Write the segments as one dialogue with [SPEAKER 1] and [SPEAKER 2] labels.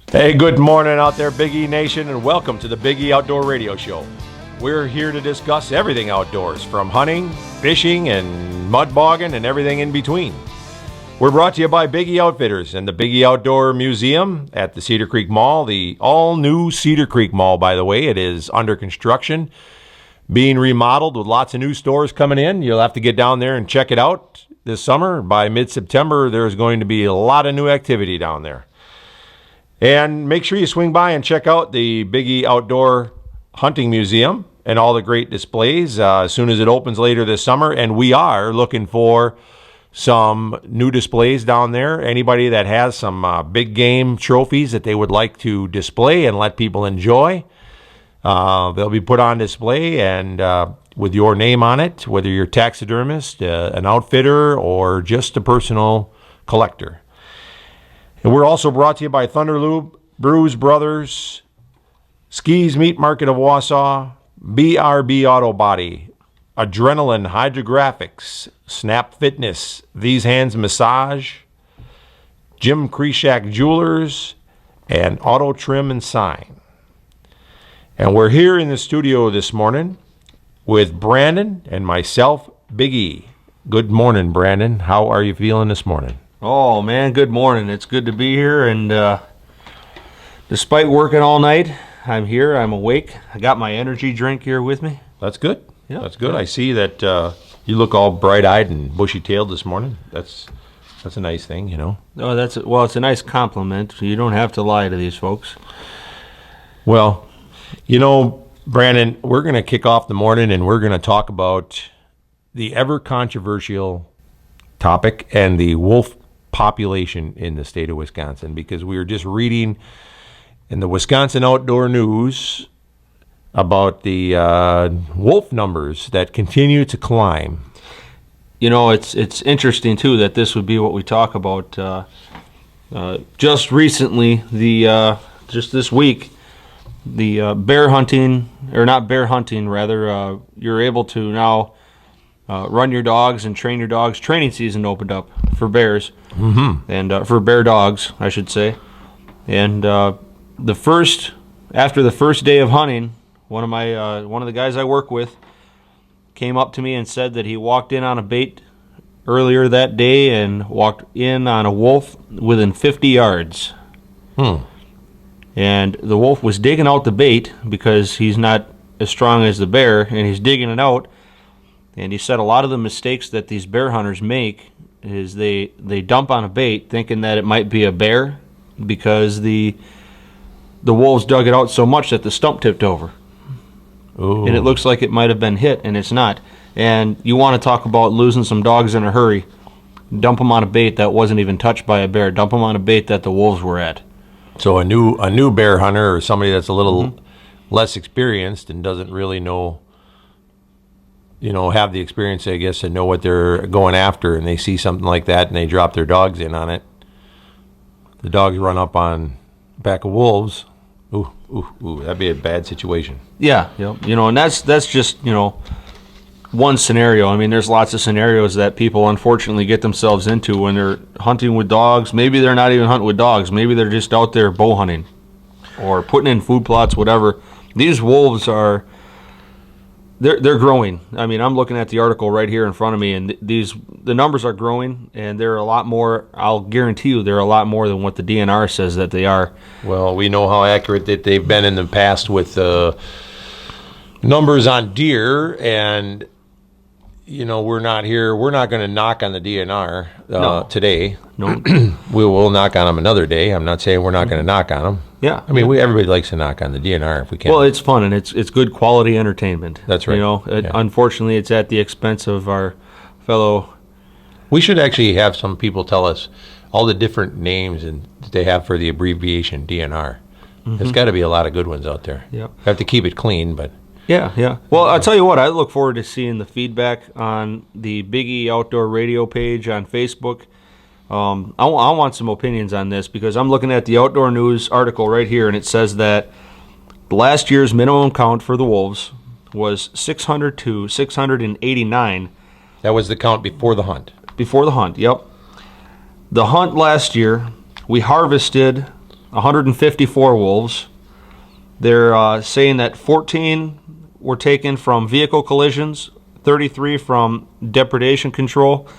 [SPEAKER 1] Hey, good morning out there, Big E Nation, and welcome to the Big E Outdoor Radio Show. We're here to discuss everything outdoors, from hunting, fishing, and mud bogging, and everything in between. We're brought to you by Big E Outfitters and the Big E Outdoor Museum at the Cedar Creek Mall, the all-new Cedar Creek Mall, by the way. It is under construction, being remodeled with lots of new stores coming in. You'll have to get down there and check it out this summer. By mid-September, there's going to be a lot of new activity down there. And make sure you swing by and check out the Big E Outdoor Hunting Museum and all the great displays as soon as it opens later this summer. And we are looking for some new displays down there. Anybody that has some big game trophies that they would like to display and let people enjoy, they'll be put on display and with your name on it, whether you're a taxidermist, an outfitter, or just a personal collector. And we're also brought to you by Thunderloop, Brews Brothers, Skis Meat Market of Wausau, BRB Auto Body, Adrenaline Hydrographics, Snap Fitness, These Hands Massage, Jim Kreshak Jewelers, and Auto Trim and Sign. And we're here in the studio this morning with Brandon and myself, Big E. Good morning, Brandon. How are you feeling this morning?
[SPEAKER 2] Oh, man, good morning. It's good to be here, and despite working all night, I'm here, I'm awake. I got my energy drink here with me.
[SPEAKER 1] That's good.
[SPEAKER 2] Yeah.
[SPEAKER 1] That's good. I see that you look all bright-eyed and bushy-tailed this morning. That's a nice thing, you know.
[SPEAKER 2] Oh, it's a nice compliment. You don't have to lie to these folks.
[SPEAKER 1] Well, you know, Brandon, we're going to kick off the morning, and we're going to talk about the ever-controversial topic and the wolf population in the state of Wisconsin, because we were just reading in the Wisconsin Outdoor News about the wolf numbers that continue to climb.
[SPEAKER 2] You know, it's interesting, too, that this would be what we talk about. Just recently, just this week, the bear hunting, or not bear hunting, rather, you're able to now run your dogs and train your dogs. Training season opened up for bears, and for bear dogs, I should say. And after the first day of hunting, one of the guys I work with came up to me and said that he walked in on a bait earlier that day and walked in on a wolf within 50 yards. And the wolf was digging out the bait because he's not as strong as the bear, and he's digging it out. And he said a lot of the mistakes that these bear hunters make is they dump on a bait thinking that it might be a bear because the wolves dug it out so much that the stump tipped over.
[SPEAKER 1] Ooh.
[SPEAKER 2] And it looks like it might have been hit, and it's not. And you want to talk about losing some dogs in a hurry. Dump them on a bait that wasn't even touched by a bear. Dump them on a bait that the wolves were at.
[SPEAKER 1] So a new bear hunter, or somebody that's a little less experienced and doesn't really know, have the experience, I guess, and know what they're going after, and they see something like that and they drop their dogs in on it. The dogs run up on a pack of wolves. Ooh, that'd be a bad situation.
[SPEAKER 2] Yeah, and that's just, one scenario. I mean, there's lots of scenarios that people unfortunately get themselves into when they're hunting with dogs. Maybe they're not even hunting with dogs. Maybe they're just out there bow hunting or putting in food plots, whatever. These wolves are... They're growing. I mean, I'm looking at the article right here in front of me, and the numbers are growing, and they're a lot more. I'll guarantee you, they're a lot more than what the DNR says that they are.
[SPEAKER 1] Well, we know how accurate that they've been in the past with numbers on deer, and we're not going to knock on the DNR today.
[SPEAKER 2] No,
[SPEAKER 1] we will knock on them another day. I'm not saying we're not going to knock on them.
[SPEAKER 2] Yeah,
[SPEAKER 1] I mean, everybody likes to knock on the DNR if we can.
[SPEAKER 2] Well, it's fun and it's good quality entertainment.
[SPEAKER 1] That's right.
[SPEAKER 2] Unfortunately, it's at the expense of our fellow.
[SPEAKER 1] We should actually have some people tell us all the different names that they have for the abbreviation DNR. There's got to be a lot of good ones out there.
[SPEAKER 2] Yeah,
[SPEAKER 1] have to keep it clean, but.
[SPEAKER 2] Yeah. Well, I'll tell you what, I look forward to seeing the feedback on the Big E Outdoor Radio page on Facebook. I want some opinions on this because I'm looking at the Outdoor News article right here, and it says that last year's minimum count for the wolves was 600 to 689.
[SPEAKER 1] That was the count before the hunt.
[SPEAKER 2] Before the hunt, yep. The hunt last year, we harvested 154 wolves. They're saying that 14 were taken from vehicle collisions, 33 from depredation control,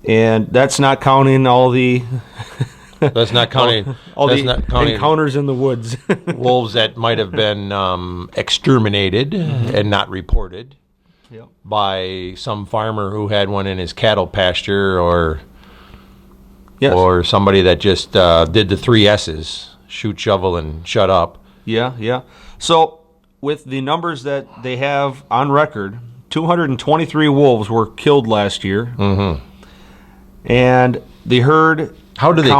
[SPEAKER 2] and that's not counting all the
[SPEAKER 1] That's not counting
[SPEAKER 2] encounters in the woods.
[SPEAKER 1] wolves that might have been exterminated and not reported by some farmer who had one in his cattle pasture, or somebody that just did the 3 S's: shoot, shovel, and shut up.
[SPEAKER 2] Yeah. So with the numbers that they have on record, 223 wolves were killed last year, and the herd How do they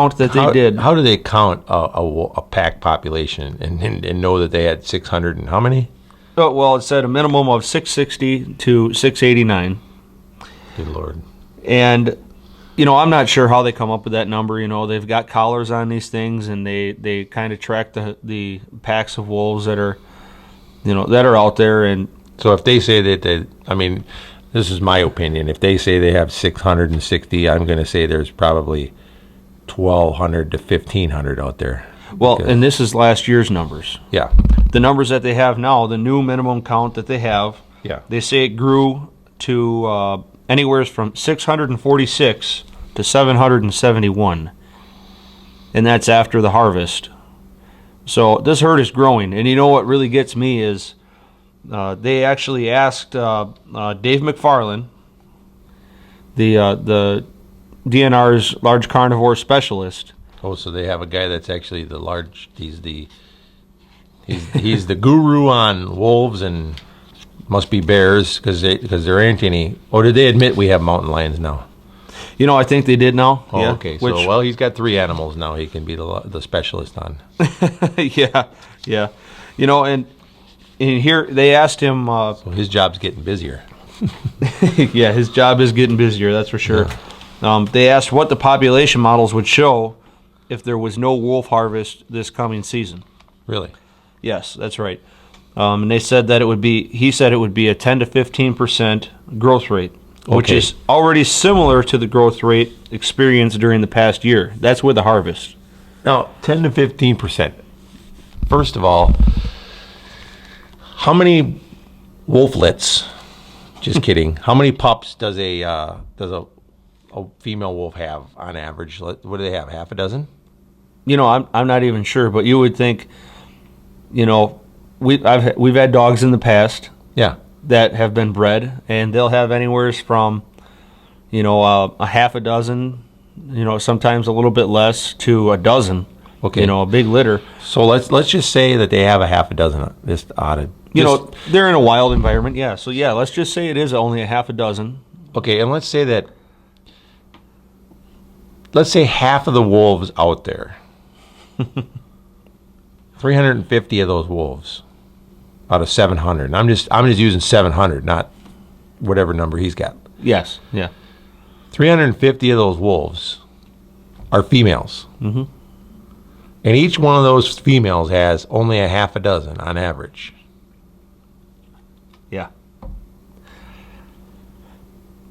[SPEAKER 2] count
[SPEAKER 1] a pack population and know that they had 600 and how many?
[SPEAKER 2] Oh, well, it said a minimum of 660 to 689.
[SPEAKER 1] Good Lord.
[SPEAKER 2] And, I'm not sure how they come up with that number. They've got collars on these things, and they kind of track the packs of wolves that are, that are out there. And
[SPEAKER 1] so if they say that this is my opinion. If they say they have 660, I'm going to say there's probably 1,200 to 1,500 out there.
[SPEAKER 2] Well, and this is last year's numbers.
[SPEAKER 1] Yeah.
[SPEAKER 2] The numbers that they have now, the new minimum count that they have, they say it grew to anywhere from 646 to 771. And that's after the harvest. So this herd is growing. And what really gets me is they actually asked Dave McFarland, the DNR's large carnivore specialist.
[SPEAKER 1] Oh, so they have a guy that's actually he's the guru on wolves and must be bears because there ain't any. Oh, did they admit we have mountain lions now?
[SPEAKER 2] I think they did now.
[SPEAKER 1] Oh, yeah. Okay. So, he's got 3 animals now he can be the specialist on.
[SPEAKER 2] Yeah. And here they asked him.
[SPEAKER 1] So his job's getting busier.
[SPEAKER 2] Yeah, his job is getting busier, that's for sure. Yeah. They asked what the population models would show if there was no wolf harvest this coming season.
[SPEAKER 1] Really?
[SPEAKER 2] Yes, that's right. And they said that he said it would be a 10 to 15% growth rate, which is already similar to the growth rate experienced during the past year. That's with the harvest.
[SPEAKER 1] Now, 10 to 15%. First of all, how many wolflets? Just kidding. How many pups does a female wolf have on average? What do they have? Half a dozen?
[SPEAKER 2] I'm not even sure, but you would think, we've had dogs in the past, that have been bred, and they'll have anywhere from, a half a dozen, sometimes a little bit less, to a dozen. Okay. A big litter.
[SPEAKER 1] So let's just say that they have a half a dozen.
[SPEAKER 2] They're in a wild environment, yeah. So let's just say it is only a half a dozen.
[SPEAKER 1] Okay, and let's say half of the wolves out there. 350 of those wolves out of 700. And I'm just using 700, not whatever number he's got.
[SPEAKER 2] Yes, yeah.
[SPEAKER 1] 350 of those wolves are females.
[SPEAKER 2] Mm-hmm.
[SPEAKER 1] And each one of those females has only a half a dozen on average.
[SPEAKER 2] Yeah.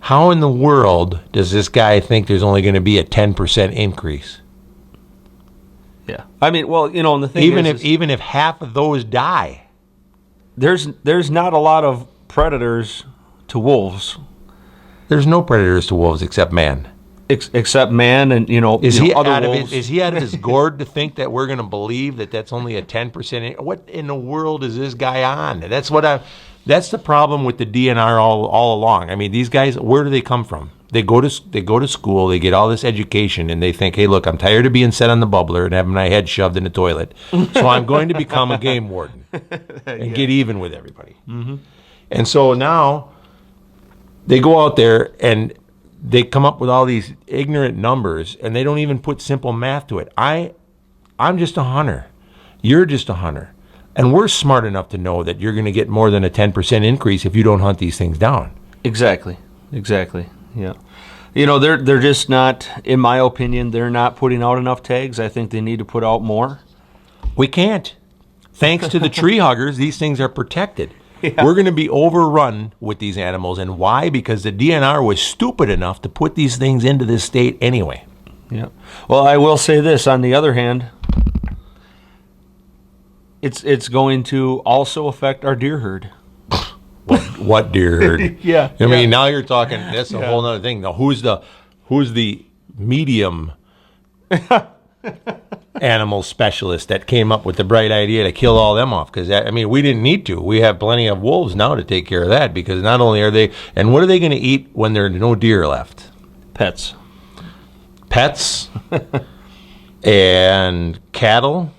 [SPEAKER 1] How in the world does this guy think there's only going to be a 10% increase?
[SPEAKER 2] Yeah. I mean, well, and the thing
[SPEAKER 1] even if half of those die,
[SPEAKER 2] there's not a lot of predators to wolves.
[SPEAKER 1] There's no predators to wolves except man.
[SPEAKER 2] Except man, and
[SPEAKER 1] is he
[SPEAKER 2] other
[SPEAKER 1] out
[SPEAKER 2] wolves.
[SPEAKER 1] Of is he out of his gourd to think that we're going to believe that that's only a 10%? What in the world is this guy on? That's the problem with the DNR all along. I mean, these guys, where do they come from? They go to school, they get all this education, and they think, hey, look, I'm tired of being set on the bubbler and having my head shoved in the toilet, so I'm going to become a game warden and get even with everybody.
[SPEAKER 2] Mm-hmm.
[SPEAKER 1] And so now they go out there and they come up with all these ignorant numbers, and they don't even put simple math to it. I'm just a hunter. You're just a hunter. And we're smart enough to know that you're going to get more than a 10% increase if you don't hunt these things down.
[SPEAKER 2] Exactly. Yeah. They're just not, in my opinion, they're not putting out enough tags. I think they need to put out more.
[SPEAKER 1] We can't. Thanks to the tree huggers, these things are protected.
[SPEAKER 2] Yeah.
[SPEAKER 1] We're going to be overrun with these animals. And why? Because the DNR was stupid enough to put these things into this state anyway.
[SPEAKER 2] Yeah. Well, I will say this. On the other hand, it's going to also affect our deer herd.
[SPEAKER 1] What deer herd?
[SPEAKER 2] Yeah.
[SPEAKER 1] I mean, now you're talking. That's a whole other thing. Now, who's the medium animal specialist that came up with the bright idea to kill all them off? Because I mean, we didn't need to. We have plenty of wolves now to take care of that. Because not only are they, and what are they going to eat when there are no deer left?
[SPEAKER 2] Pets,
[SPEAKER 1] and cattle.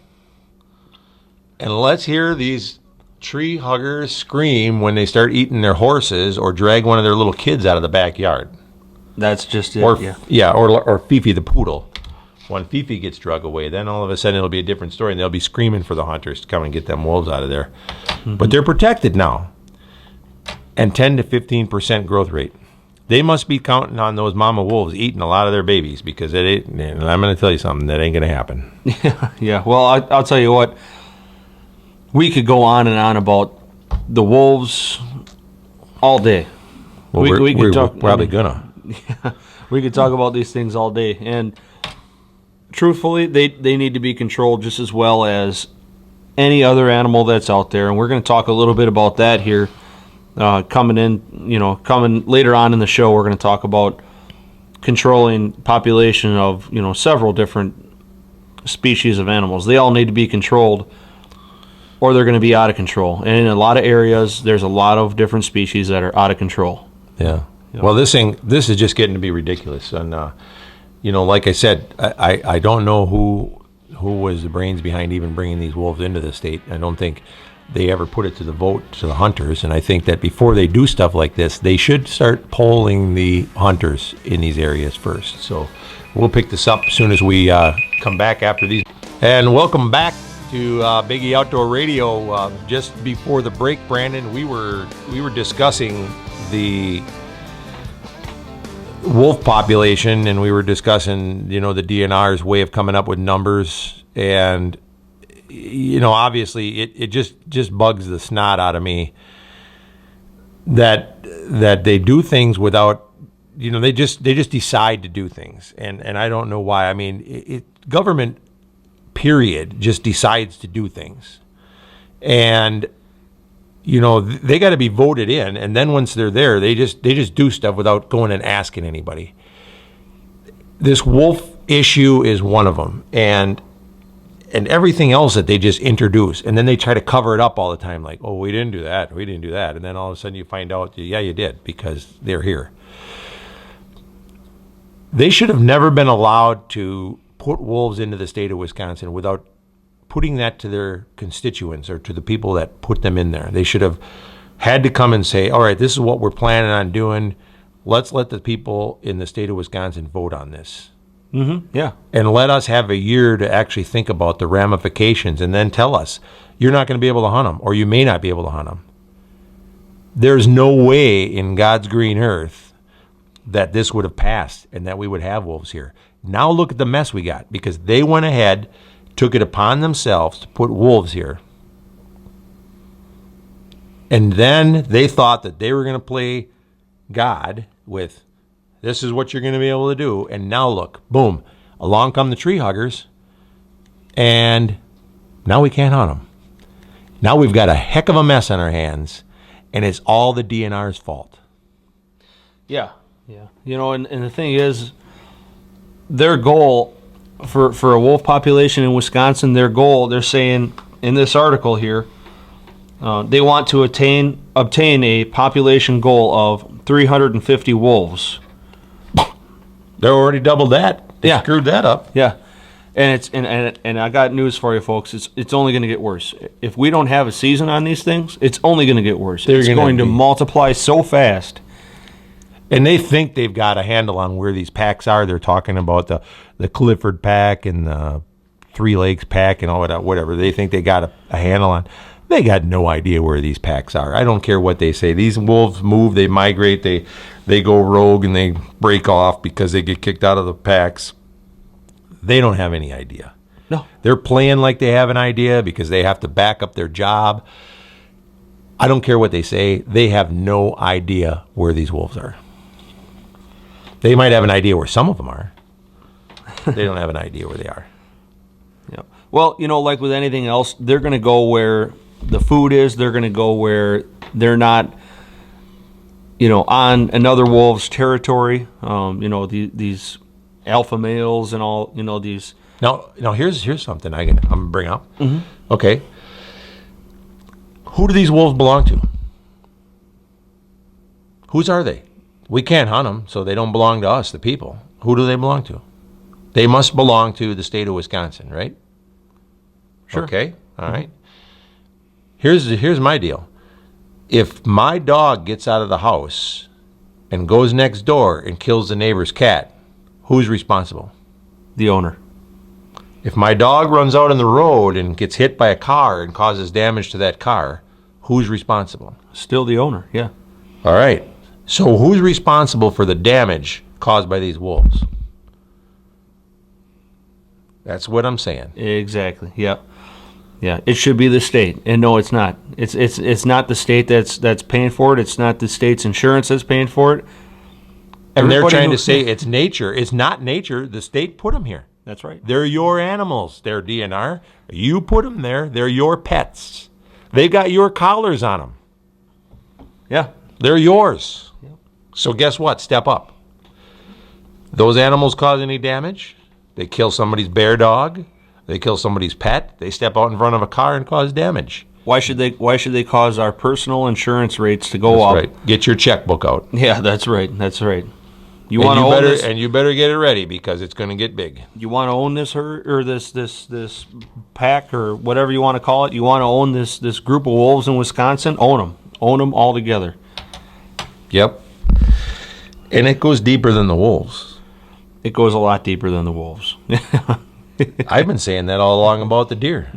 [SPEAKER 1] And let's hear these tree huggers scream when they start eating their horses or drag one of their little kids out of the backyard.
[SPEAKER 2] That's just it.
[SPEAKER 1] Or Fifi the poodle. When Fifi gets drug away, then all of a sudden it'll be a different story, and they'll be screaming for the hunters to come and get them wolves out of there. Mm-hmm. But they're protected now, and 10 to 15% growth rate. They must be counting on those mama wolves eating a lot of their babies, because it ain't, and I'm going to tell you something, that ain't going to happen.
[SPEAKER 2] Yeah. Well, I'll tell you what. We could go on and on about the wolves all day.
[SPEAKER 1] Well, we're probably gonna.
[SPEAKER 2] Yeah, we could talk about these things all day, and truthfully, they need to be controlled just as well as any other animal that's out there. And we're going to talk a little bit about that here, coming later on in the show. We're going to talk about controlling population of several different species of animals. They all need to be controlled, or they're going to be out of control. And in a lot of areas, there's a lot of different species that are out of control.
[SPEAKER 1] Yeah. Well, this is just getting to be ridiculous. And, like I said, I don't know who was the brains behind even bringing these wolves into the state. I don't think they ever put it to the vote to the hunters. And I think that before they do stuff like this, they should start polling the hunters in these areas first. So we'll pick this up as soon as we come back after these. And welcome back to Biggie Outdoor Radio. Just before the break, Brandon, we were discussing the wolf population, and we were discussing the DNR's way of coming up with numbers, and obviously it just bugs the snot out of me that they do things without they just decide to do things, and I don't know why. I mean, government period just decides to do things, and they got to be voted in, and then once they're there, they just do stuff without going and asking anybody. This wolf issue is one of them, and everything else that they just introduce, and then they try to cover it up all the time, like, oh, we didn't do that, and then all of a sudden you find out, yeah, you did, because they're here. They should have never been allowed to put wolves into the state of Wisconsin without putting that to their constituents or to the people that put them in there. They should have had to come and say, all right, this is what we're planning on doing. Let's let the people in the state of Wisconsin vote on this.
[SPEAKER 2] Mm-hmm. Yeah.
[SPEAKER 1] And let us have a year to actually think about the ramifications, and then tell us, you're not going to be able to hunt them, or you may not be able to hunt them. There's no way in God's green earth that this would have passed and that we would have wolves here. Now look at the mess we got, because they went ahead, took it upon themselves to put wolves here. And then they thought that they were going to play God with, this is what you're going to be able to do. And now look, boom, along come the tree huggers, and now we can't hunt them. Now we've got a heck of a mess on our hands, and it's all the DNR's fault.
[SPEAKER 2] Yeah. And the thing is, their goal for a wolf population in Wisconsin, they're saying in this article here, they want to obtain a population goal of 350 wolves.
[SPEAKER 1] They're already doubled that. They screwed that up.
[SPEAKER 2] Yeah, and I got news for you, folks. It's only going to get worse. If we don't have a season on these things, it's only going to get worse. It's going to multiply so fast.
[SPEAKER 1] And they think they've got a handle on where these packs are. They're talking about the Clifford pack and the Three Lakes pack and all that, whatever. They think they got a handle on. They got no idea where these packs are. I don't care what they say. These wolves move, they migrate, they go rogue, and they break off because they get kicked out of the packs. They don't have any idea.
[SPEAKER 2] No.
[SPEAKER 1] They're playing like they have an idea because they have to back up their job. I don't care what they say. They have no idea where these wolves are. They might have an idea where some of them are. They don't have an idea where they are.
[SPEAKER 2] Yeah. Well, like with anything else, they're going to go where the food is. They're going to go where they're not, on another wolf's territory. These alpha males and all, these.
[SPEAKER 1] Now here's something I'm gonna bring up. Okay, who do these wolves belong to? Whose are they? We can't hunt them, so they don't belong to us, the people. Who do they belong to? They must belong to the state of Wisconsin, right?
[SPEAKER 2] Sure.
[SPEAKER 1] Okay, all right. Here's my deal. If my dog gets out of the house and goes next door and kills the neighbor's cat, who's responsible?
[SPEAKER 2] The owner.
[SPEAKER 1] If my dog runs out on the road and gets hit by a car and causes damage to that car, who's responsible?
[SPEAKER 2] Still the owner, yeah.
[SPEAKER 1] All right. So who's responsible for the damage caused by these wolves? That's what I'm saying.
[SPEAKER 2] Exactly. Yep. Yeah. It should be the state, and no, it's not. It's not the state that's paying for it. It's not the state's insurance that's paying for it.
[SPEAKER 1] And they're trying to say it's nature. It's not nature. The state put them here.
[SPEAKER 2] That's right.
[SPEAKER 1] They're your animals. They're DNR. You put them there. They're your pets. They've got your collars on them.
[SPEAKER 2] Yeah.
[SPEAKER 1] They're yours.
[SPEAKER 2] Yep.
[SPEAKER 1] So guess what? Step up. Those animals cause any damage? They kill somebody's bear dog. They kill somebody's pet. They step out in front of a car and cause damage.
[SPEAKER 2] Why should they cause our personal insurance rates to go up?
[SPEAKER 1] Right. Get your checkbook out.
[SPEAKER 2] Yeah, that's right. That's right. You
[SPEAKER 1] better get it ready because it's going to get big.
[SPEAKER 2] You want to own this herd or this pack or whatever you want to call it. You want to own this group of wolves in Wisconsin. Own them all together.
[SPEAKER 1] Yep. And it goes deeper than the wolves.
[SPEAKER 2] It goes a lot deeper than the wolves.
[SPEAKER 1] I've been saying that all along about the deer.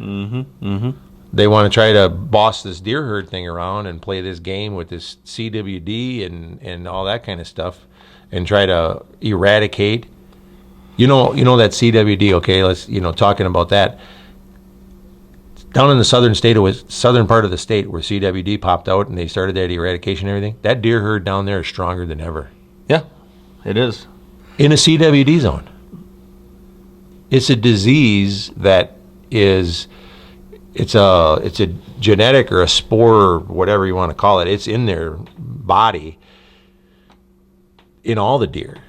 [SPEAKER 1] They want to try to boss this deer herd thing around and play this game with this CWD and all that kind of stuff. And try to eradicate, that CWD. Okay, let's talking about that. Down in the southern part of the state where CWD popped out and they started that eradication and everything. That deer herd down there is stronger than ever.
[SPEAKER 2] Yeah, it is.
[SPEAKER 1] In a CWD zone, it's a disease that is, it's a genetic or a spore or whatever you want to call it. It's in their body. In all the deer,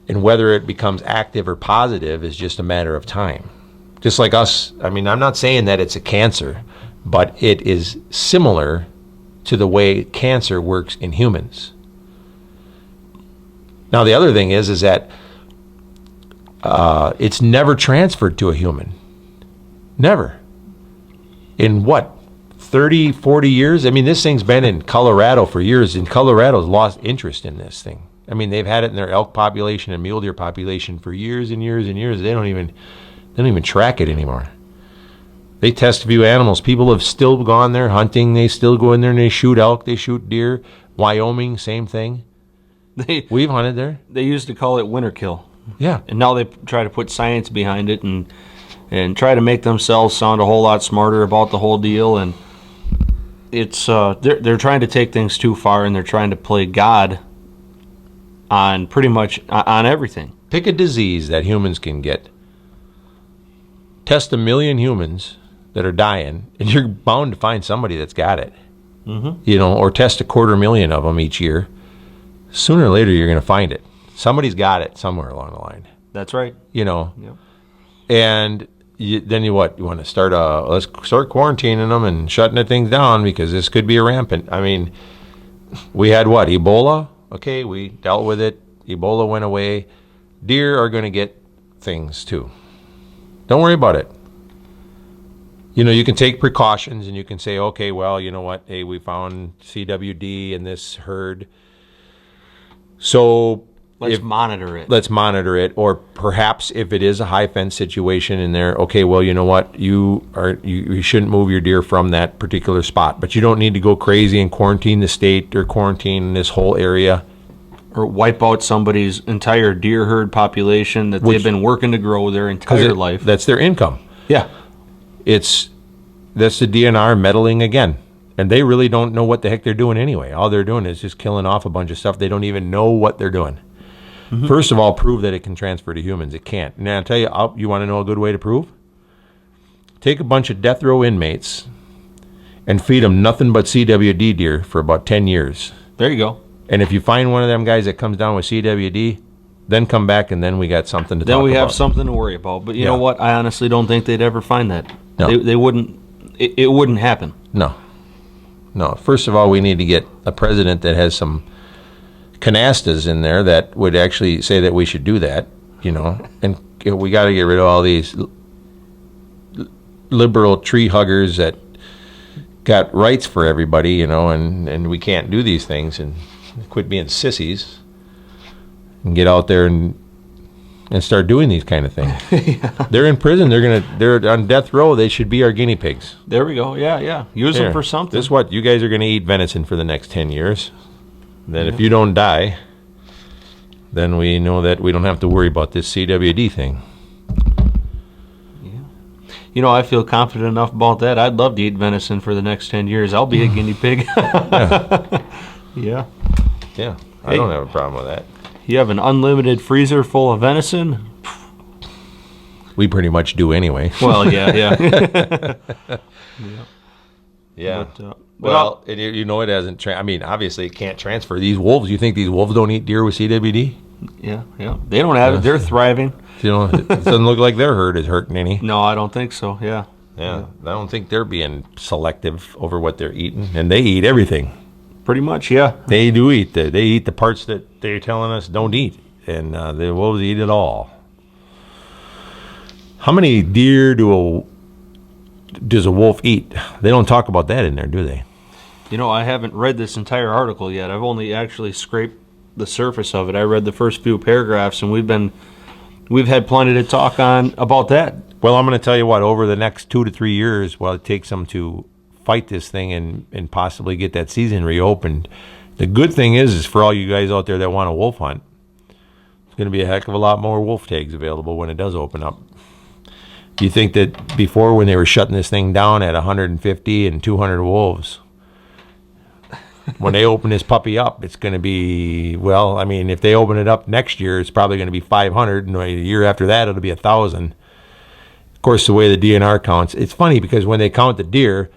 [SPEAKER 1] and whether it becomes active or positive is just a matter of time. Just like us, I'm not saying that it's a cancer, but it is similar to the way cancer works in humans. Now the other thing is that it's never transferred to a human. Never. In 30, 40 years? This thing's been in Colorado for years, and Colorado's lost interest in this thing. They've had it in their elk population and mule deer population for years and years and years. They don't even track it anymore. They test a few animals. People have still gone there hunting. They still go in there and they shoot elk. They shoot deer. Wyoming, same thing. We've hunted there.
[SPEAKER 2] They used to call it winter kill.
[SPEAKER 1] Yeah.
[SPEAKER 2] And now they try to put science behind it and try to make themselves sound a whole lot smarter about the whole deal. And it's they're trying to take things too far, and they're trying to play God on pretty much on everything.
[SPEAKER 1] Pick a disease that humans can get. Test 1 million humans that are dying, and you're bound to find somebody that's got it. Or test 250,000 of them each year. Sooner or later, you're going to find it. Somebody's got it somewhere along the line.
[SPEAKER 2] That's right.
[SPEAKER 1] Yep.
[SPEAKER 2] And
[SPEAKER 1] then you what? You want to let's start quarantining them and shutting the things down because this could be rampant. We had Ebola? Okay, we dealt with it. Ebola went away. Deer are going to get things too. Don't worry about it. You can take precautions and you can say, okay, well, you know what? Hey, we found CWD in this herd. So
[SPEAKER 2] let's monitor it.
[SPEAKER 1] Let's monitor it. Or perhaps if it is a high fence situation in there, okay, well, you know what? You shouldn't move your deer from that particular spot. But you don't need to go crazy and quarantine the state or quarantine this whole area.
[SPEAKER 2] Or wipe out somebody's entire deer herd population that they've been working to grow their entire life.
[SPEAKER 1] That's their income.
[SPEAKER 2] Yeah.
[SPEAKER 1] That's the DNR meddling again. And they really don't know what the heck they're doing anyway. All they're doing is just killing off a bunch of stuff. They don't even know what they're doing. First of all, prove that it can transfer to humans. It can't. Now, I'll tell you, you want to know a good way to prove? take a bunch of death row inmates and feed them nothing but CWD deer for about 10 years.
[SPEAKER 2] There you go.
[SPEAKER 1] And if you find one of them guys that comes down with CWD, then come back and then we got something to talk about.
[SPEAKER 2] Then we have something to worry about. But you know what? I honestly don't think they'd ever find that.
[SPEAKER 1] No.
[SPEAKER 2] They wouldn't. It wouldn't happen.
[SPEAKER 1] No. First of all, we need to get a president that has some canastas in there that would actually say that we should do that, and we got to get rid of all these liberal tree huggers that got rights for everybody, and we can't do these things, and quit being sissies and get out there and start doing these kind of things. Yeah. They're in prison. They're on death row. They should be our guinea pigs.
[SPEAKER 2] There we go. Yeah. Use them for something.
[SPEAKER 1] This is what you guys are going to eat venison for the next 10 years. Then if you don't die, then we know that we don't have to worry about this CWD thing.
[SPEAKER 2] Yeah. I feel confident enough about that. I'd love to eat venison for the next 10 years. I'll be a guinea pig. Yeah.
[SPEAKER 1] Yeah. I don't have a problem with that.
[SPEAKER 2] You have an unlimited freezer full of venison?
[SPEAKER 1] We pretty much do anyway.
[SPEAKER 2] Well, yeah.
[SPEAKER 1] Yeah. But it hasn't. Obviously it can't transfer. These wolves. You think these wolves don't eat deer with CWD?
[SPEAKER 2] Yeah. They don't have it. They're thriving.
[SPEAKER 1] It doesn't look like their herd is hurting any.
[SPEAKER 2] No, I don't think so. Yeah.
[SPEAKER 1] I don't think they're being selective over what they're eating, and they eat everything.
[SPEAKER 2] Pretty much, yeah.
[SPEAKER 1] They do eat. They eat the parts that they're telling us don't eat, and the wolves eat it all. How many deer does a wolf eat? They don't talk about that in there, do they?
[SPEAKER 2] I haven't read this entire article yet. I've only actually scraped the surface of it. I read the first few paragraphs, and we've had plenty to talk on about that.
[SPEAKER 1] Well, I'm going to tell you what. Over the next 2 to 3 years, while it takes them to fight this thing and possibly get that season reopened, the good thing is for all you guys out there that want a wolf hunt, there's going to be a heck of a lot more wolf tags available when it does open up. Do you think that before, when they were shutting this thing down at 150 and 200 wolves, when they open this puppy up, it's going to be, if they open it up next year, it's probably going to be 500, and a year after that, it'll be 1,000. Of course, the way the DNR counts, it's funny because when they count the deer,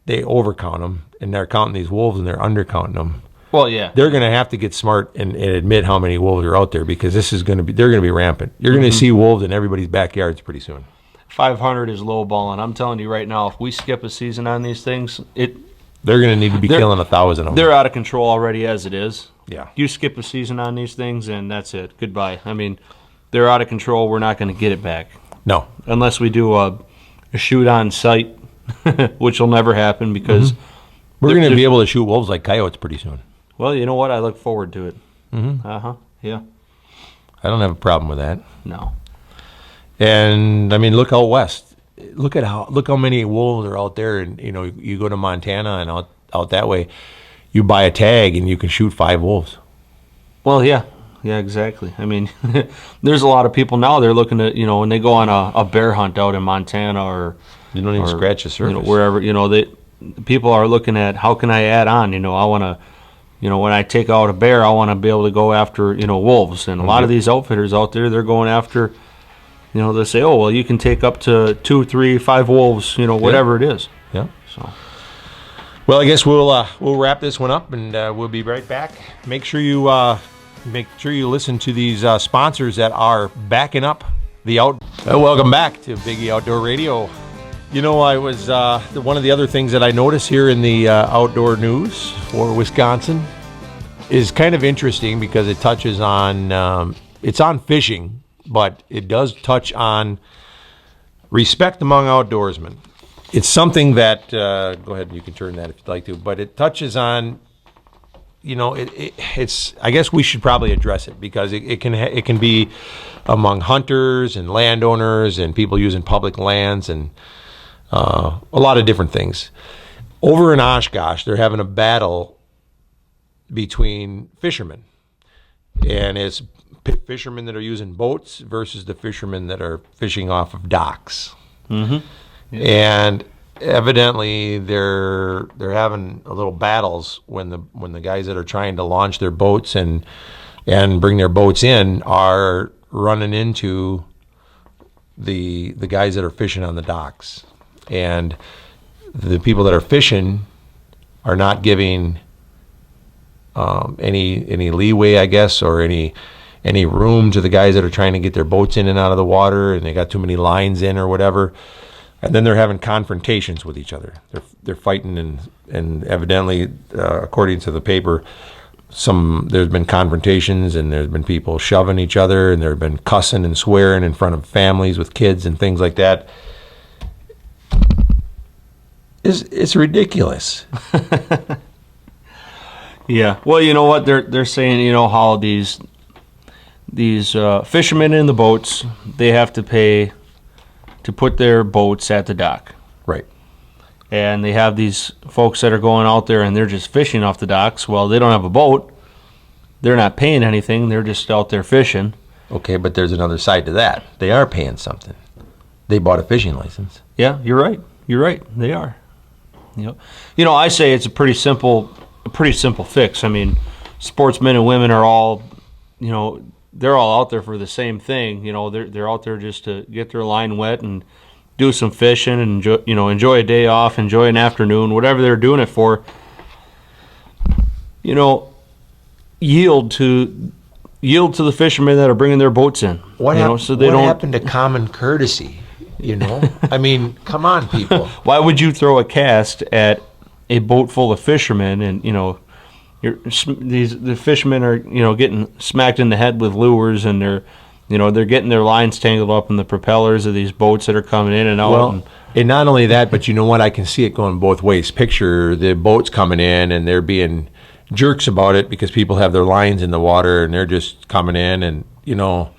[SPEAKER 1] they overcount them, and they're counting these wolves, and they're undercounting them.
[SPEAKER 2] Well, yeah.
[SPEAKER 1] They're going to have to get smart and admit how many wolves are out there, because they're going to be rampant. You're going to see wolves in everybody's backyards pretty soon.
[SPEAKER 2] 500 is lowballing. I'm telling you right now, if we skip a season on these things,
[SPEAKER 1] they're going to need to be killing 1,000 of them.
[SPEAKER 2] They're out of control already as it is.
[SPEAKER 1] Yeah.
[SPEAKER 2] You skip a season on these things, and that's it. Goodbye. They're out of control. We're not going to get it back.
[SPEAKER 1] No.
[SPEAKER 2] Unless we do a shoot on site, which will never happen because
[SPEAKER 1] we're going to be able to shoot wolves like coyotes pretty soon.
[SPEAKER 2] Well, you know what? I look forward to it.
[SPEAKER 1] Mm-hmm.
[SPEAKER 2] Yeah.
[SPEAKER 1] I don't have a problem with that.
[SPEAKER 2] No.
[SPEAKER 1] And look out west. Look how many wolves are out there. And you go to Montana and out that way, you buy a tag and you can shoot 5 wolves.
[SPEAKER 2] Well, yeah. Yeah, exactly. There's a lot of people now, they're looking at, when they go on a bear hunt out in Montana or...
[SPEAKER 1] You don't even scratch the surface.
[SPEAKER 2] Wherever, people are looking at, how can I add on? I want to, when I take out a bear, I want to be able to go after, wolves. And a lot of these outfitters out there, they're going after, they say, oh, well, you can take up to 2, 3, 5 wolves, whatever it is.
[SPEAKER 1] Yeah.
[SPEAKER 2] So...
[SPEAKER 1] Well, I guess we'll wrap this one up, and we'll be right back. Make sure you listen to these sponsors that are backing up the out. Welcome back to Biggie Outdoor Radio. I was one of the other things that I noticed here in the outdoor news for Wisconsin is kind of interesting because it touches on it's on fishing, but it does touch on respect among outdoorsmen. It's something that go ahead, you can turn that if you'd like to, but it touches on. It's. I guess we should probably address it because it can be among hunters and landowners and people using public lands and a lot of different things. Over in Oshkosh, they're having a battle between fishermen, and it's fishermen that are using boats versus the fishermen that are fishing off of docks.
[SPEAKER 2] Mm-hmm. Yeah.
[SPEAKER 1] And evidently they're having a little battles when the guys that are trying to launch their boats and bring their boats in are running into the guys that are fishing on the docks, and the people that are fishing are not giving any leeway, I guess, or any room to the guys that are trying to get their boats in and out of the water, and they got too many lines in or whatever. And then they're having confrontations with each other. They're fighting, and evidently, according to the paper, there's been confrontations, and there's been people shoving each other, and there's been cussing and swearing in front of families with kids and things like that. It's ridiculous.
[SPEAKER 2] Yeah. Well, you know what they're saying. You know how these fishermen in the boats, they have to pay to put their boats at the dock.
[SPEAKER 1] Right.
[SPEAKER 2] And they have these folks that are going out there and they're just fishing off the docks. Well, they don't have a boat. They're not paying anything. They're just out there fishing.
[SPEAKER 1] Okay, but there's another side to that. They are paying something. They bought a fishing license.
[SPEAKER 2] Yeah, you're right. You're right. They are. You know, I say it's a pretty simple fix. I mean, sportsmen and women are all, you know, they're all out there for the same thing. You know, they're out there just to get their line wet and do some fishing and enjoy a day off, enjoy an afternoon, whatever they're doing it for. You know, yield to the fishermen that are bringing their boats in.
[SPEAKER 1] What happened to common courtesy? You know, I mean, come on, people.
[SPEAKER 2] Why would you throw a cast at a boat full of fishermen and, you know, the fishermen are, you know, getting smacked in the head with lures, and they're getting their lines tangled up in the propellers of these boats that are coming in and out.
[SPEAKER 1] Well, and not only that, but you know what? I can see it going both ways. Picture the boats coming in, and they're being jerks about it because people have their lines in the water, and they're just coming in, and, you know.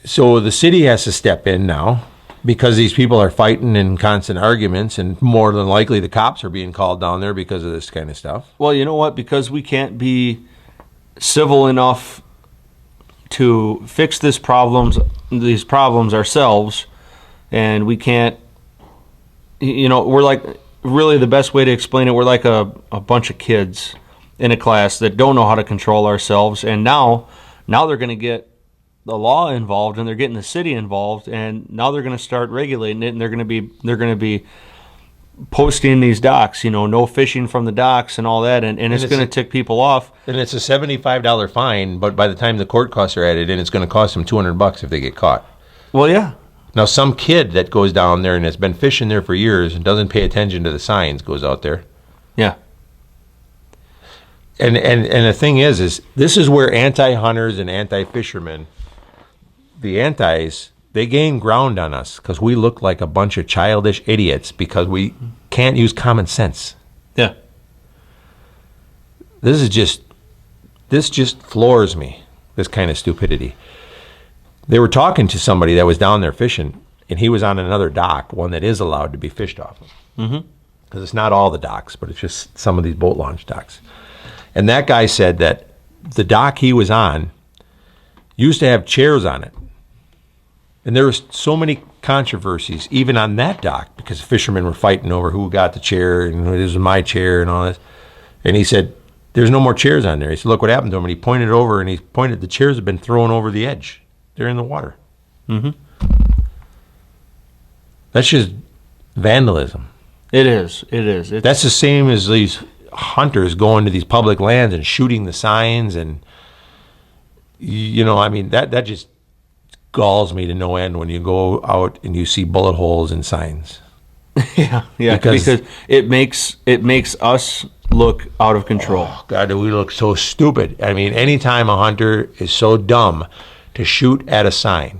[SPEAKER 1] So the city has to step in now because these people are fighting in constant arguments, and more than likely the cops are being called down there because of this kind of stuff.
[SPEAKER 2] Well, you know what? Because we can't be civil enough to fix these problems ourselves, and we can't, you know, we're like, really the best way to explain it, we're like a bunch of kids in a class that don't know how to control ourselves, and now they're going to get the law involved, and they're getting the city involved, and now they're going to start regulating it, and they're going to be posting these docks, you know, no fishing from the docks and all that, and it's going to tick people off.
[SPEAKER 1] And it's a $75 fine, but by the time the court costs are added in, it's going to cost them $200 if they get caught.
[SPEAKER 2] Well, yeah.
[SPEAKER 1] Now, some kid that goes down there and has been fishing there for years and doesn't pay attention to the signs goes out there.
[SPEAKER 2] Yeah.
[SPEAKER 1] And the thing is this is where anti-hunters and anti-fishermen, the antis, they gain ground on us because we look like a bunch of childish idiots because we can't use common sense.
[SPEAKER 2] Yeah.
[SPEAKER 1] This just floors me, this kind of stupidity. They were talking to somebody that was down there fishing, and he was on another dock, one that is allowed to be fished off of.
[SPEAKER 2] Mm-hmm.
[SPEAKER 1] Because it's not all the docks, but it's just some of these boat launch docks. And that guy said that the dock he was on used to have chairs on it. And there was so many controversies, even on that dock, because fishermen were fighting over who got the chair and this was my chair and all this. And he said, there's no more chairs on there. He said, look what happened to him. And he pointed over, and the chairs have been thrown over the edge. They're in the water.
[SPEAKER 2] Mm-hmm.
[SPEAKER 1] That's just vandalism.
[SPEAKER 2] It is.
[SPEAKER 1] That's the same as these hunters going to these public lands and shooting the signs, and, you know, I mean, that just galls me to no end when you go out and you see bullet holes in signs.
[SPEAKER 2] yeah, because it makes us look out of control.
[SPEAKER 1] Oh, God, do we look so stupid? I mean, anytime a hunter is so dumb to shoot at a sign,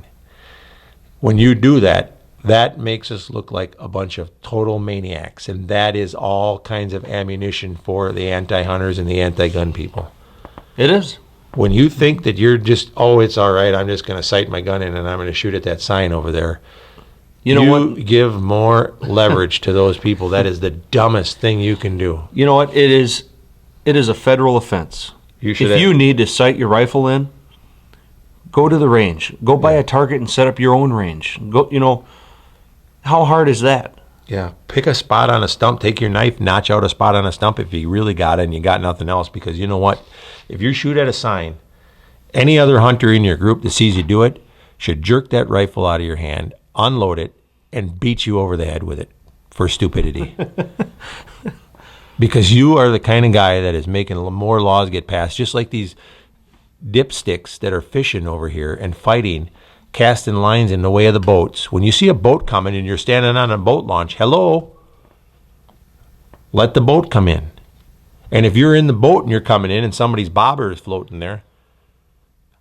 [SPEAKER 1] when you do that, that makes us look like a bunch of total maniacs, and that is all kinds of ammunition for the anti-hunters and the anti-gun people.
[SPEAKER 2] It is.
[SPEAKER 1] When you think that you're just, oh, it's all right, I'm just going to sight my gun in and I'm going to shoot at that sign over there. You know what? Give more leverage to those people. That is the dumbest thing you can do.
[SPEAKER 2] You know what? It is a federal offense. If you need to sight your rifle in, go to the range. Go buy a target and set up your own range. Go, you know, how hard is that?
[SPEAKER 1] Yeah, pick a spot on a stump, take your knife, notch out a spot on a stump if you really got it and you got nothing else, because you know what? If you shoot at a sign, any other hunter in your group that sees you do it should jerk that rifle out of your hand unload it, and beat you over the head with it for stupidity. Because you are the kind of guy that is making more laws get passed, just like these dipsticks that are fishing over here and fighting, casting lines in the way of the boats. When you see a boat coming and you're standing on a boat launch, hello, let the boat come in. And if you're in the boat and you're coming in and somebody's bobber is floating there,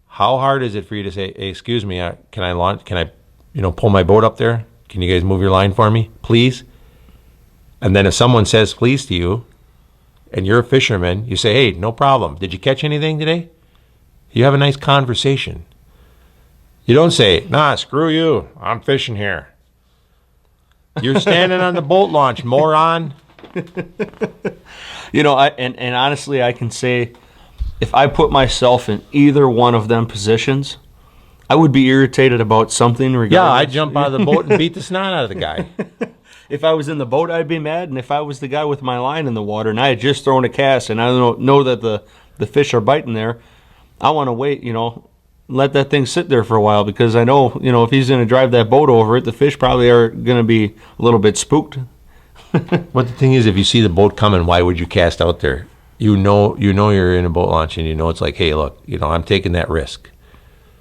[SPEAKER 1] how hard is it for you to say, hey, excuse me, can I launch? Can I, pull my boat up there? Can you guys move your line for me, please? And then if someone says please to you and you're a fisherman, you say, hey, no problem. Did you catch anything today? You have a nice conversation. You don't say, nah, screw you. I'm fishing here. You're standing on the boat launch, moron.
[SPEAKER 2] And honestly, I can say if I put myself in either one of them positions, I would be irritated about something regardless.
[SPEAKER 1] Yeah, I'd jump out of the boat and beat the snot out of the guy.
[SPEAKER 2] If I was in the boat, I'd be mad. And if I was the guy with my line in the water and I had just thrown a cast and I know that the fish are biting there, I want to wait, let that thing sit there for a while because I know, if he's going to drive that boat over it, the fish probably are going to be a little bit spooked.
[SPEAKER 1] But the thing is, if you see the boat coming, why would you cast out there? You know you're in a boat launch and it's like, hey, look, I'm taking that risk.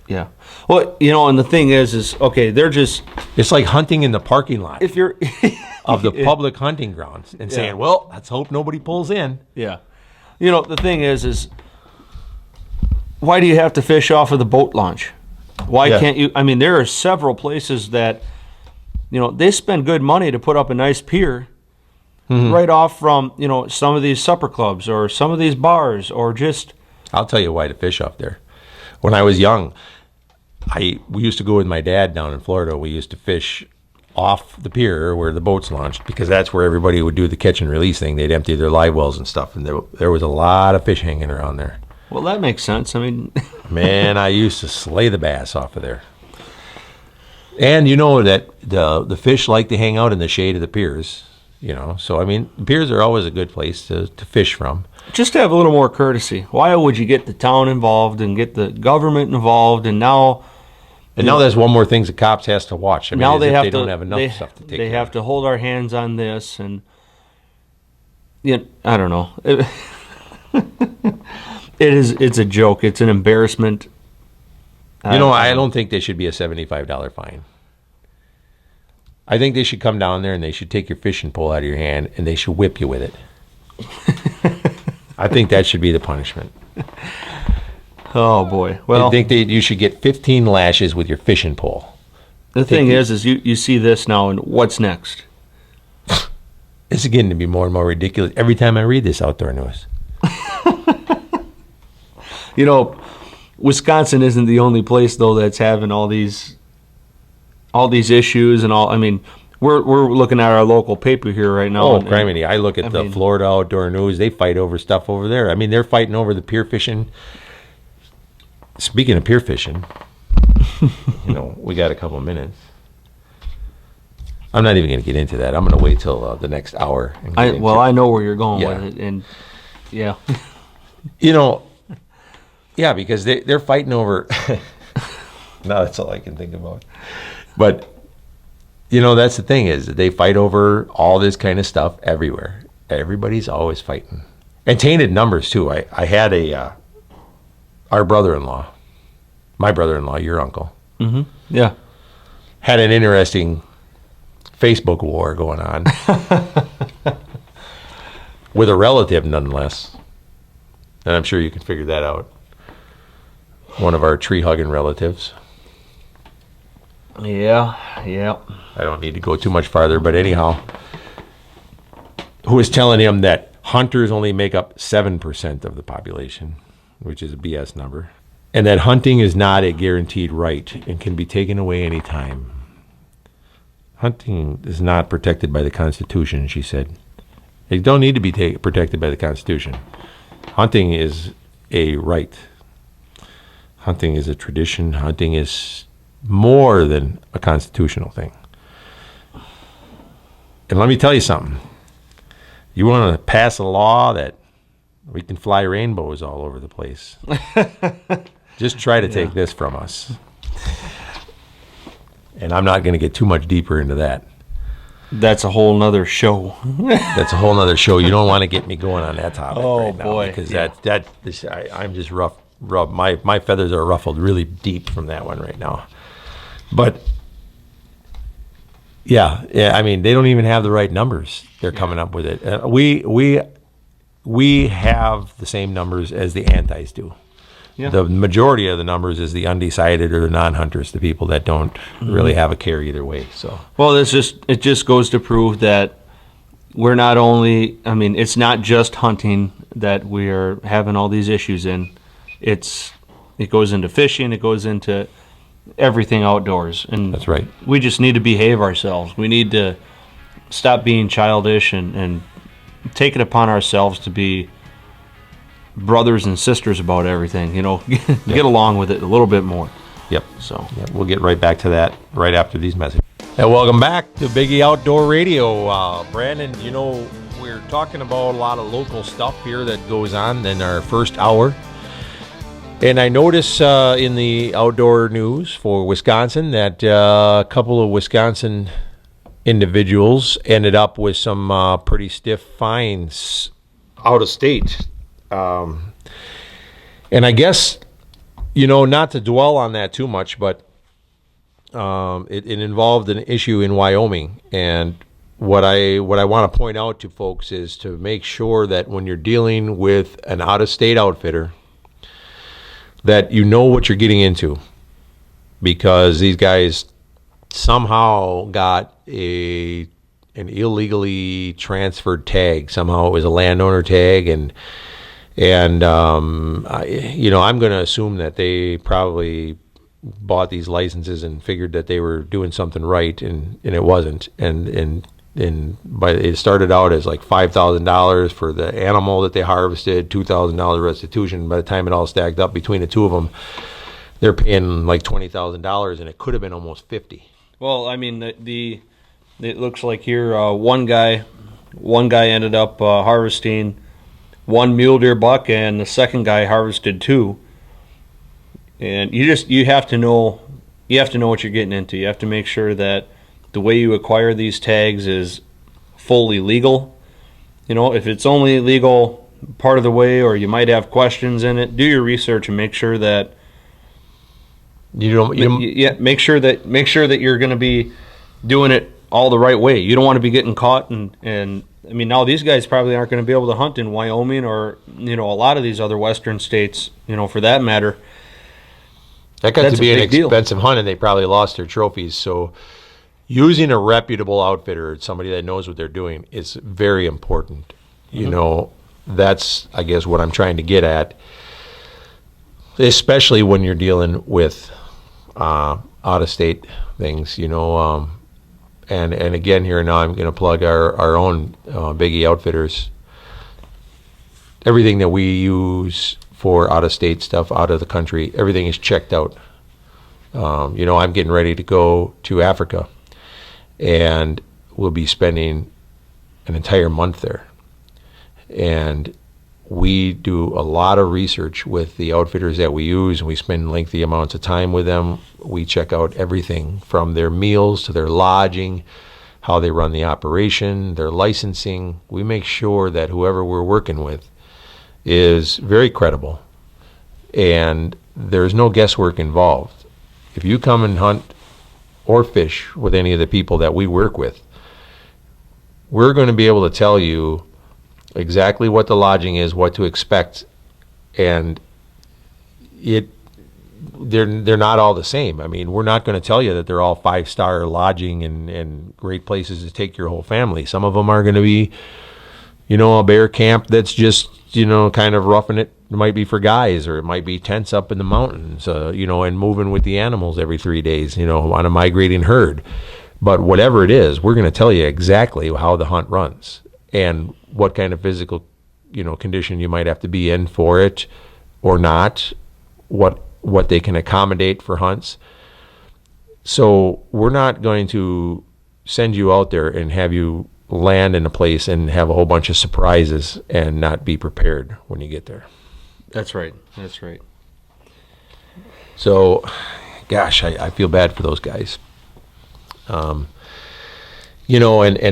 [SPEAKER 2] Yeah. Well, and the thing is okay, they're just...
[SPEAKER 1] It's like hunting in the parking lot
[SPEAKER 2] if you're
[SPEAKER 1] of the public hunting grounds and saying, well, let's hope nobody pulls in.
[SPEAKER 2] Yeah. The thing is why do you have to fish off of the boat launch? Why can't you? I mean, there are several places that, they spend good money to put up a nice pier right off from, some of these supper clubs or some of these bars or just...
[SPEAKER 1] I'll tell you why to fish off there. When I was young, we used to go with my dad down in Florida. We used to fish off the pier where the boats launched because that's where everybody would do the catch and release thing. They'd empty their live wells and stuff, and there was a lot of fish hanging around there.
[SPEAKER 2] Well, that makes sense. I mean...
[SPEAKER 1] Man, I used to slay the bass off of there. And that the fish like to hang out in the shade of the piers, So, I mean, the piers are always a good place to fish from.
[SPEAKER 2] Just to have a little more courtesy. Why would you get the town involved and get the government involved and now...
[SPEAKER 1] And now there's one more thing the cops has to watch. I mean,
[SPEAKER 2] now they
[SPEAKER 1] don't have enough stuff to take care of.
[SPEAKER 2] They have to hold our hands on this and... I don't know. It's a joke. It's an embarrassment.
[SPEAKER 1] I don't think there should be a $75 fine. I think they should come down there and they should take your fishing pole out of your hand and they should whip you with it. I think that should be the punishment.
[SPEAKER 2] Oh, boy. Well,
[SPEAKER 1] I think you should get 15 lashes with your fishing pole.
[SPEAKER 2] The thing is you see this now, and what's next?
[SPEAKER 1] It's getting to be more and more ridiculous every time I read this outdoor news.
[SPEAKER 2] Wisconsin isn't the only place though that's having all these issues and all. I mean, we're looking at our local paper here right now.
[SPEAKER 1] Oh, criminy! I look at the Florida Outdoor News. They fight over stuff over there. I mean, they're fighting over the pier fishing. Speaking of pier fishing, we got a couple of minutes. I'm not even going to get into that. I'm going to wait till the next hour.
[SPEAKER 2] I know where you're going with it, and yeah.
[SPEAKER 1] Yeah, because they're fighting over... No, that's all I can think about. But, that's the thing is they fight over all this kind of stuff everywhere. Everybody's always fighting. And tainted numbers, too. I had our brother-in-law, my brother-in-law, your uncle.
[SPEAKER 2] Mm-hmm. Yeah.
[SPEAKER 1] Had an interesting Facebook war going on. With a relative, nonetheless. And I'm sure you can figure that out. One of our tree-hugging relatives.
[SPEAKER 2] Yeah.
[SPEAKER 1] I don't need to go too much farther, but anyhow. Who was telling him that hunters only make up 7% of the population, which is a BS number. And that hunting is not a guaranteed right and can be taken away any time. Hunting is not protected by the Constitution, she said. It don't need to be protected by the Constitution. Hunting is a right. Hunting is a tradition. Hunting is more than a constitutional thing. And let me tell you something. You want to pass a law that we can fly rainbows all over the place. Just try to take this from us. And I'm not going to get too much deeper into that.
[SPEAKER 2] That's a whole nother show.
[SPEAKER 1] That's a whole nother show. You don't want to get me going on that topic right now.
[SPEAKER 2] Boy.
[SPEAKER 1] Because I'm just rough. My feathers are ruffled really deep from that one right now. But yeah, I mean, they don't even have the right numbers. They're coming up with it. We have the same numbers as the antis do. Yeah. The majority of the numbers is the undecided or the non-hunters, the people that don't really have a care either way. So,
[SPEAKER 2] well, it just goes to prove that we're not only, I mean, it's not just hunting that we are having all these issues in. It goes into fishing, it goes into everything outdoors. And
[SPEAKER 1] that's right.
[SPEAKER 2] We just need to behave ourselves. We need to stop being childish and take it upon ourselves to be brothers and sisters about everything, get along with it a little bit more.
[SPEAKER 1] Yep.
[SPEAKER 2] So
[SPEAKER 1] we'll get right back to that right after these messages. And welcome back to Biggie Outdoor Radio. Brandon, we're talking about a lot of local stuff here that goes on in our first hour. And I notice in the outdoor news for Wisconsin that a couple of Wisconsin individuals ended up with some pretty stiff fines out of state. And I guess, not to dwell on that too much, but it involved an issue in Wyoming. And what I want to point out to folks is to make sure that when you're dealing with an out-of-state outfitter, that you know what you're getting into, because these guys somehow got an illegally transferred tag. Somehow it was a landowner tag, and I'm going to assume that they probably bought these licenses and figured that they were doing something right, and it wasn't. And it started out as like $5,000 for the animal that they harvested, $2,000 restitution. By the time it all stacked up between the two of them, they're paying like $20,000, and it could have been almost $50,000.
[SPEAKER 2] Well, I mean, it looks like here one guy ended up harvesting one mule deer buck, and the second guy harvested two. And you have to know what you're getting into. You have to make sure that the way you acquire these tags is fully legal. If it's only legal part of the way, or you might have questions in it, do your research and make sure that make sure that you're going to be doing it all the right way. You don't want to be getting caught and I mean, now these guys probably aren't going to be able to hunt in Wyoming or a lot of these other western states, for that matter.
[SPEAKER 1] That got to be an expensive hunt, and they probably lost their trophies. So using a reputable outfitter, somebody that knows what they're doing, is very important. That's, I guess, what I'm trying to get at, especially when you're dealing with out-of-state things, And again, here now, I'm going to plug our own Biggie Outfitters. Everything that we use for out-of-state stuff, out of the country, everything is checked out. I'm getting ready to go to Africa, and we'll be spending an entire month there. And we do a lot of research with the outfitters that we use, and we spend lengthy amounts of time with them. We check out everything from their meals to their lodging, how they run the operation, their licensing. We make sure that whoever we're working with is very credible, and there's no guesswork involved. If you come and hunt or fish with any of the people that we work with, we're going to be able to tell you exactly what the lodging is, what to expect, and they're not all the same. I mean, we're not going to tell you that they're all 5-star lodging and great places to take your whole family. Some of them are going to be, a bear camp that's just, kind of roughing it. It might be for guys, or it might be tents up in the mountains, and moving with the animals every 3 days, on a migrating herd. But whatever it is, we're going to tell you exactly how the hunt runs and what kind of physical, condition you might have to be in for it or not, what they can accommodate for hunts. So we're not going to send you out there and have you land in a place and have a whole bunch of surprises and not be prepared when you get there.
[SPEAKER 2] That's right.
[SPEAKER 1] So, gosh, I feel bad for those guys. And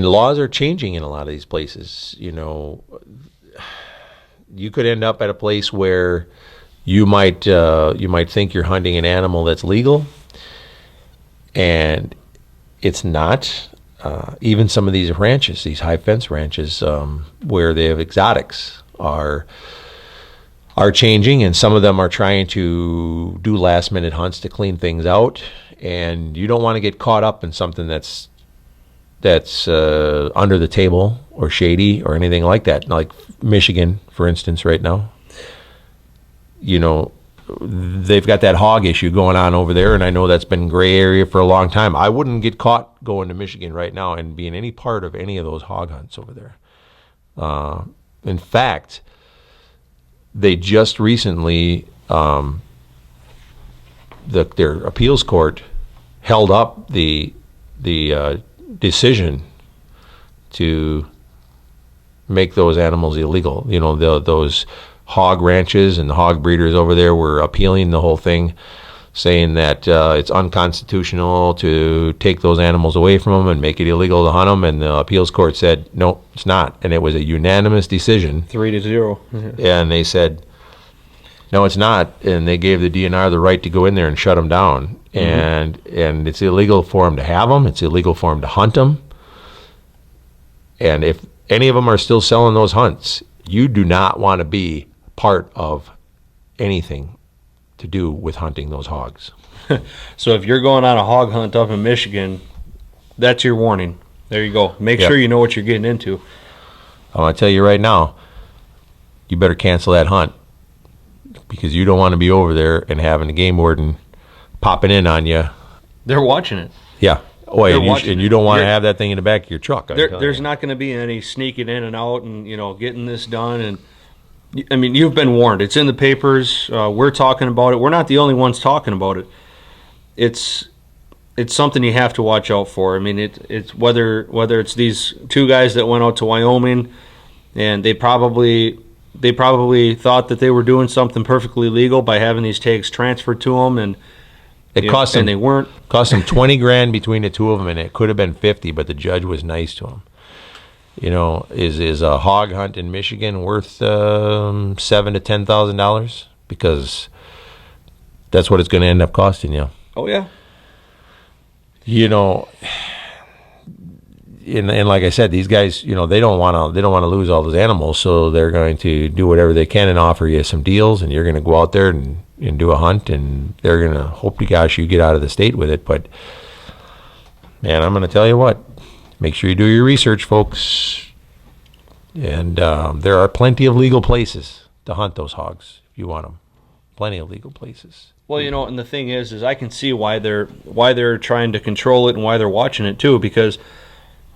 [SPEAKER 1] laws are changing in a lot of these places. You could end up at a place where you might think you're hunting an animal that's legal, and it's not. Even some of these ranches, these high fence ranches, where they have exotics, are changing, and some of them are trying to do last minute hunts to clean things out. And you don't want to get caught up in something that's under the table or shady or anything like that. Like Michigan, for instance, right now. They've got that hog issue going on over there, and I know that's been gray area for a long time. I wouldn't get caught going to Michigan right now and being any part of any of those hog hunts over there. In fact, they just recently, their appeals court held up the decision to make those animals illegal. Those hog ranches and the hog breeders over there were appealing the whole thing, saying that it's unconstitutional to take those animals away from them and make it illegal to hunt them. And the appeals court said, no, it's not. And it was a unanimous decision.
[SPEAKER 2] 3-0.
[SPEAKER 1] And they said, no, it's not. And they gave the DNR the right to go in there and shut them down. And it's illegal for them to have them. It's illegal for them to hunt them. And if any of them are still selling those hunts, you do not want to be part of anything to do with hunting those hogs.
[SPEAKER 2] So if you're going on a hog hunt up in Michigan, that's your warning. There you go. Make sure you know what you're getting into.
[SPEAKER 1] I want to tell you right now, you better cancel that hunt, because you don't want to be over there and having a game warden popping in on you.
[SPEAKER 2] They're watching it.
[SPEAKER 1] Yeah. Oh, and you don't want to have that thing in the back of your truck.
[SPEAKER 2] There's not going to be any sneaking in and out and getting this done. And I mean, you've been warned. It's in the papers. We're talking about it. We're not the only ones talking about it. It's something you have to watch out for. I mean, it's whether it's these two guys that went out to Wyoming, and they probably thought that they were doing something perfectly legal by having these tags transferred to them, and
[SPEAKER 1] it cost them,
[SPEAKER 2] and they weren't.
[SPEAKER 1] Cost them $20,000 between the two of them, and it could have been 50, but the judge was nice to them. Is a hog hunt in Michigan worth $7,000 to $10,000? Because that's what it's going to end up costing you.
[SPEAKER 2] Oh yeah.
[SPEAKER 1] And like I said, these guys, they don't want to lose all those animals, so they're going to do whatever they can and offer you some deals, and you're going to go out there and do a hunt, and they're going to hope to gosh you get out of the state with it. But man, I'm going to tell you what, make sure you do your research, folks. And there are plenty of legal places to hunt those hogs if you want them. Plenty of legal places.
[SPEAKER 2] Well, and the thing is I can see why they're trying to control it and why they're watching it too, because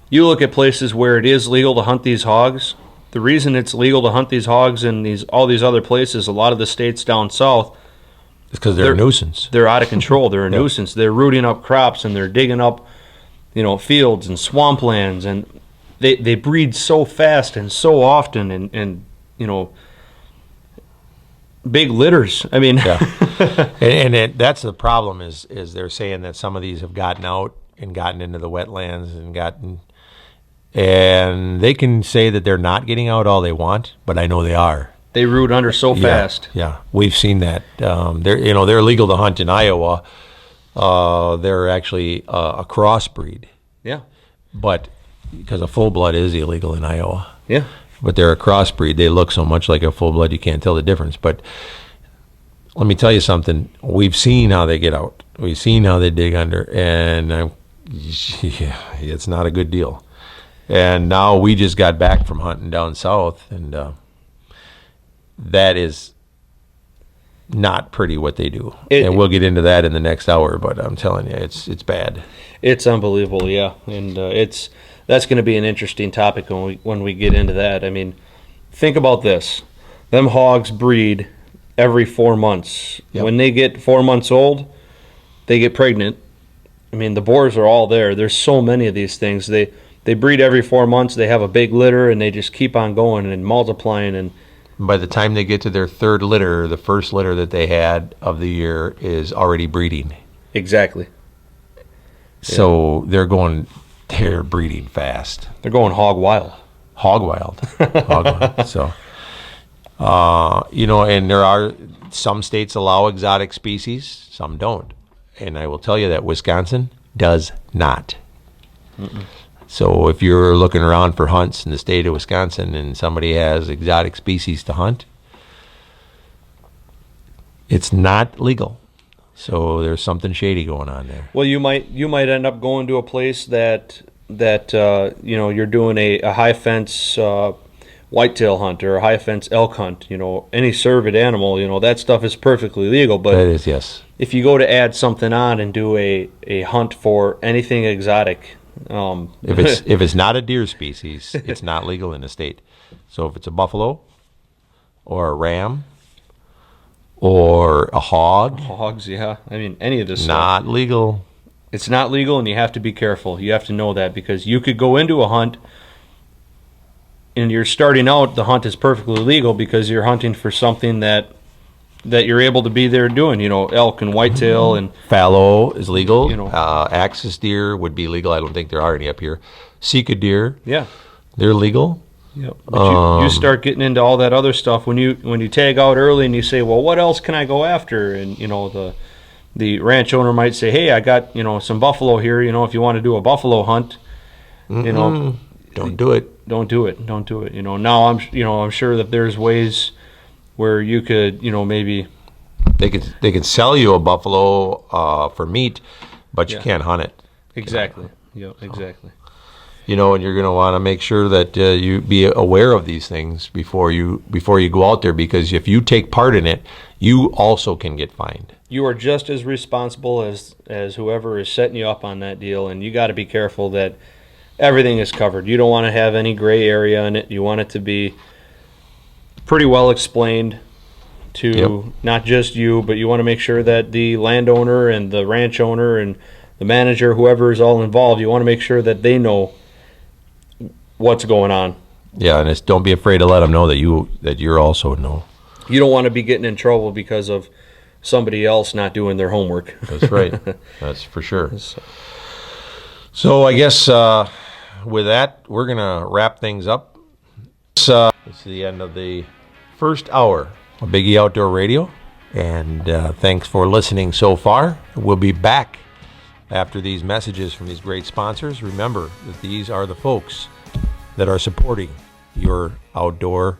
[SPEAKER 2] you look at places where it is legal to hunt these hogs. The reason it's legal to hunt these hogs in all these other places, a lot of the states down south,
[SPEAKER 1] is because they're a nuisance.
[SPEAKER 2] They're out of control. They're a nuisance. They're rooting up crops, and they're digging up, fields and swamplands, and they breed so fast and so often, and big litters. I mean,
[SPEAKER 1] and that's the problem is they're saying that some of these have gotten out and gotten into the wetlands and they can say that they're not getting out all they want, but I know they are.
[SPEAKER 2] They root under so fast.
[SPEAKER 1] Yeah, we've seen that. They're legal to hunt in Iowa. They're actually a crossbreed.
[SPEAKER 2] Yeah,
[SPEAKER 1] but because a full blood is illegal in Iowa.
[SPEAKER 2] Yeah,
[SPEAKER 1] but they're a crossbreed. They look so much like a full blood you can't tell the difference. But let me tell you something. We've seen how they get out. We've seen how they dig under, and it's not a good deal. And now we just got back from hunting down south, and that is not pretty what they do. And we'll get into that in the next hour, but I'm telling you, it's bad.
[SPEAKER 2] It's unbelievable, yeah. And that's going to be an interesting topic when we get into that. I mean, think about this. Them hogs breed every 4 months. Yep. When they get 4 months old, they get pregnant. I mean, the boars are all there. There's so many of these things. They breed every 4 months. They have a big litter, and they just keep on going and multiplying. And
[SPEAKER 1] by the time they get to their third litter, the first litter that they had of the year is already breeding.
[SPEAKER 2] Exactly.
[SPEAKER 1] So they're breeding fast.
[SPEAKER 2] They're going hog wild.
[SPEAKER 1] Hog wild. Hog wild. So, and there are some states allow exotic species, some don't. And I will tell you that Wisconsin does not. Mm-mm. So if you're looking around for hunts in the state of Wisconsin and somebody has exotic species to hunt, it's not legal. So there's something shady going on there.
[SPEAKER 2] Well, you might end up going to a place that you're doing a high fence whitetail hunt or a high fence elk hunt. Any cervid animal. That stuff is perfectly legal. But
[SPEAKER 1] that is, yes.
[SPEAKER 2] If you go to add something on and do a hunt for anything exotic,
[SPEAKER 1] if it's not a deer species, it's not legal in the state. So if it's a buffalo or a ram or a hog,
[SPEAKER 2] hogs, yeah. I mean, any of this
[SPEAKER 1] not
[SPEAKER 2] stuff.
[SPEAKER 1] legal.
[SPEAKER 2] It's not legal, and you have to be careful. You have to know that, because you could go into a hunt and you're starting out, the hunt is perfectly legal because you're hunting for something that you're able to be there doing, elk and whitetail and
[SPEAKER 1] fallow is legal. Axis deer would be legal. I don't think there are any up here. Sika deer,
[SPEAKER 2] yeah,
[SPEAKER 1] they're legal.
[SPEAKER 2] Yep. But you start getting into all that other stuff when you tag out early and you say, well, what else can I go after? And the ranch owner might say, hey, I got some buffalo here. If you want to do a buffalo hunt,
[SPEAKER 1] don't do it.
[SPEAKER 2] Don't do it. Now I'm sure that there's ways where you could maybe
[SPEAKER 1] they could sell you a buffalo for meat, but you can't hunt it.
[SPEAKER 2] Exactly. Yeah, exactly.
[SPEAKER 1] And you're going to want to make sure that you be aware of these things before you go out there, because if you take part in it, you also can get fined.
[SPEAKER 2] You are just as responsible as whoever is setting you up on that deal, and you got to be careful that everything is covered. You don't want to have any gray area in it. You want it to be pretty well explained to not just you, but you want to make sure that the landowner and the ranch owner and the manager, whoever is all involved, you want to make sure that they know what's going on.
[SPEAKER 1] Yeah, and don't be afraid to let them know that you're also know.
[SPEAKER 2] You don't want to be getting in trouble because of somebody else not doing their homework.
[SPEAKER 1] That's right. That's for sure. So I guess with that, we're going to wrap things up. This is the end of the first hour of Biggie Outdoor Radio, and thanks for listening so far. We'll be back after these messages from these great sponsors. Remember that these are the folks that are supporting your outdoor